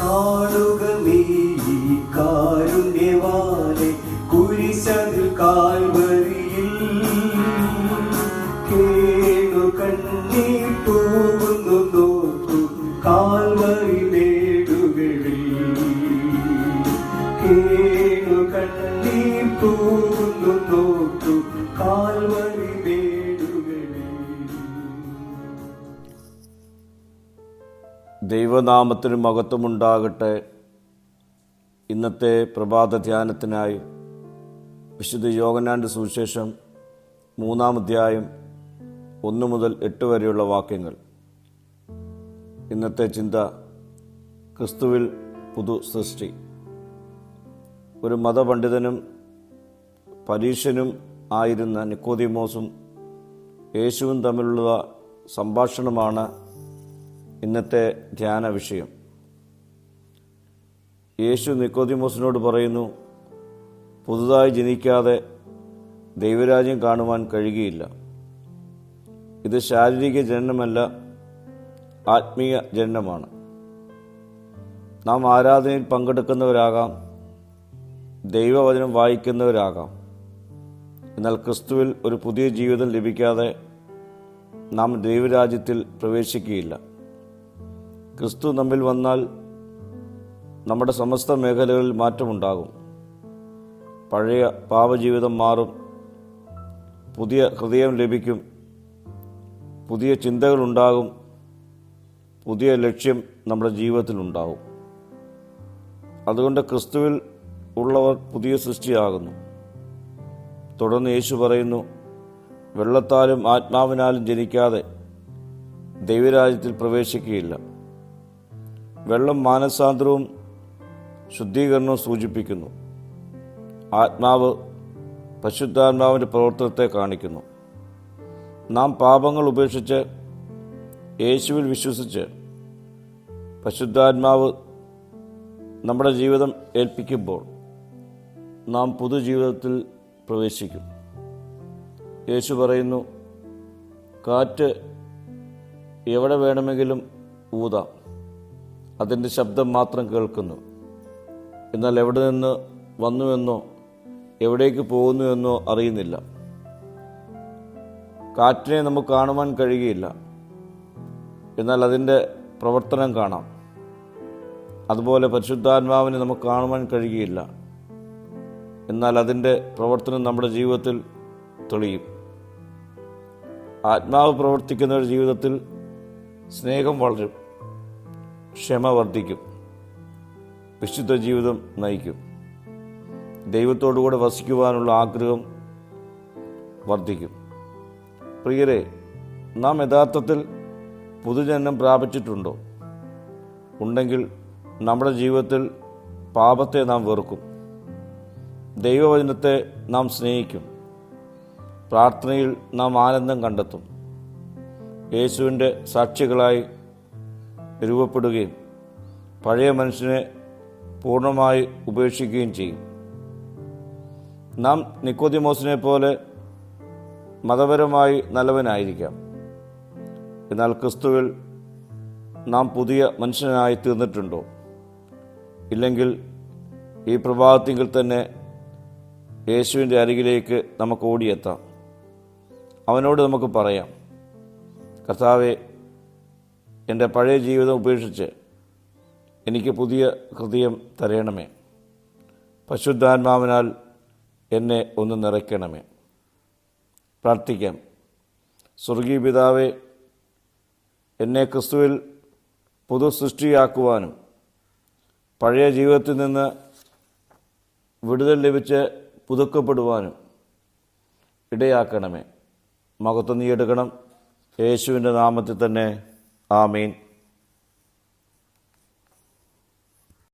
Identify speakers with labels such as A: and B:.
A: കാണുക നീ കാരുണ്യവാനെ കുരിശതിൽ കാൽവരിയിൽ കേണു കണ്ണീർ തൂകുന്നു നോക്കൂ കാൽവരി മേടുകളിൽ കേണു കണ്ണീർ തൂകുന്നു നോക്കൂ കാൽവരി മേടുകളിൽ.
B: ദൈവനാമത്തിന് മഹത്വമുണ്ടാകട്ടെ. ഇന്നത്തെ പ്രഭാത ധ്യാനത്തിനായി വിശുദ്ധ യോഹന്നാന്റെ സുവിശേഷം 3-ാം അധ്യായം 1 മുതൽ 8 വരെയുള്ള വാക്യങ്ങൾ. ഇന്നത്തെ ചിന്ത ക്രിസ്തുവിൽ പുതു സൃഷ്ടി. ഒരു മതപണ്ഡിതനും പരീശനും ആയിരുന്ന നിക്കോദീമോസും യേശുവും തമ്മിലുള്ള സംഭാഷണമാണ് ഇന്നത്തെ ധ്യാന വിഷയം. യേശു നിക്കോദീമോസിനോട് പറയുന്നു, പുതുതായി ജനിക്കാതെ ദൈവരാജ്യം കാണുവാൻ കഴിയുകയില്ല. ഇത് ശാരീരിക ജനനമല്ല, ആത്മീയ ജനനമാണ്. നാം ആരാധനയിൽ പങ്കെടുക്കുന്നവരാകാം, ദൈവവചനം വായിക്കുന്നവരാകാം. എന്നാൽ ക്രിസ്തുവിൽ ഒരു പുതിയ ജീവിതം ലഭിക്കാതെ നാം ദൈവരാജ്യത്തിൽ പ്രവേശിക്കുകയില്ല. ക്രിസ്തു നമ്മിൽ വന്നാൽ നമ്മുടെ സമസ്ത മേഖലകളിൽ മാറ്റമുണ്ടാകും. പഴയ പാപജീവിതം മാറും, പുതിയ ഹൃദയം ലഭിക്കും, പുതിയ ചിന്തകളുണ്ടാകും, പുതിയ ലക്ഷ്യം നമ്മുടെ ജീവിതത്തിലുണ്ടാകും. അതുകൊണ്ട് ക്രിസ്തുവിൽ ഉള്ളവർ പുതിയ സൃഷ്ടിയാകുന്നു. തുടർന്ന് യേശു പറയുന്നു, വെള്ളത്താലും ആത്മാവിനാലും ജനിക്കാതെ ദൈവരാജ്യത്തിൽ പ്രവേശിക്കുകയില്ല. വെള്ളം മാനസാന്തരവും ശുദ്ധീകരണവും സൂചിപ്പിക്കുന്നു. ആത്മാവ് പരിശുദ്ധാത്മാവിൻ്റെ പ്രവർത്തനത്തെ കാണിക്കുന്നു. നാം പാപങ്ങൾ ഉപേക്ഷിച്ച് യേശുവിൽ വിശ്വസിച്ച് പരിശുദ്ധാത്മാവ് നമ്മുടെ ജീവിതം ഏൽപ്പിക്കുമ്പോൾ നാം പുതുജീവിതത്തിൽ പ്രവേശിക്കും. യേശു പറയുന്നു, കാറ്റ് എവിടെ വേണമെങ്കിലും ഊതാം, അതിൻ്റെ ശബ്ദം മാത്രം കേൾക്കുന്നു. എന്നാൽ എവിടെ നിന്ന് വന്നുവെന്നോ എവിടേക്ക് പോകുന്നുവെന്നോ അറിയുന്നില്ല. കാറ്റിനെ നമുക്ക് കാണുവാൻ കഴിയുകയില്ല, എന്നാൽ അതിൻ്റെ പ്രവർത്തനം കാണാം. അതുപോലെ പരിശുദ്ധാത്മാവിനെ നമുക്ക് കാണുവാൻ കഴിയുകയില്ല, എന്നാൽ അതിൻ്റെ പ്രവർത്തനം നമ്മുടെ ജീവിതത്തിൽ തെളിയും. ആത്മാവ് പ്രവർത്തിക്കുന്ന ഒരു ജീവിതത്തിൽ സ്നേഹം വളരും, ക്ഷമ വർദ്ധിക്കും, വിശുദ്ധ ജീവിതം നയിക്കും, ദൈവത്തോടുകൂടെ വസിക്കുവാനുള്ള ആഗ്രഹം വർദ്ധിക്കും. പ്രിയരെ, നാം യഥാർത്ഥത്തിൽ പുതുജന്മം പ്രാപിച്ചിട്ടുണ്ടോ? ഉണ്ടെങ്കിൽ നമ്മുടെ ജീവിതത്തിൽ പാപത്തെ നാം വെറുക്കും, ദൈവവചനത്തെ നാം സ്നേഹിക്കും, പ്രാർത്ഥനയിൽ നാം ആനന്ദം കണ്ടെത്തും, യേശുവിൻ്റെ സാക്ഷികളായി രൂപപ്പെടുകയും പഴയ മനുഷ്യനെ പൂർണ്ണമായി ഉപേക്ഷിക്കുകയും ചെയ്യും. നാം നിക്കോദീമോസിനെ പോലെ മതപരമായി നല്ലവനായിരിക്കാം, എന്നാൽ ക്രിസ്തുവിൽ നാം പുതിയ മനുഷ്യനായി തീർന്നിട്ടുണ്ടോ? ഇല്ലെങ്കിൽ ഈ പ്രഭാതത്തിങ്കിൽ തന്നെ യേശുവിൻ്റെ അരികിലേക്ക് നമുക്ക് ഓടിയെത്താം. അവനോട് നമുക്ക് പറയാം, കർത്താവേ, എൻ്റെ പഴയ ജീവിതം ഉപേക്ഷിച്ച് എനിക്ക് പുതിയ ഹൃദയം തരയണമേ. പരിശുദ്ധാത്മാവിനാൽ എന്നെ ഒന്ന് നിറയ്ക്കണമേ. പ്രാർത്ഥിക്കാം. സ്വർഗീയ പിതാവേ, എന്നെ ക്രിസ്തുവിൽ പുതു സൃഷ്ടിയാക്കുവാനും പഴയ ജീവിതത്തിൽ നിന്ന് വിടുതൽ ലഭിച്ച് പുതുക്കപ്പെടുവാനും ഇടയാക്കണമേ. മഹത്വം നീ എടുക്കണം. യേശുവിൻ്റെ നാമത്തിൽ തന്നെ. ആമീൻ.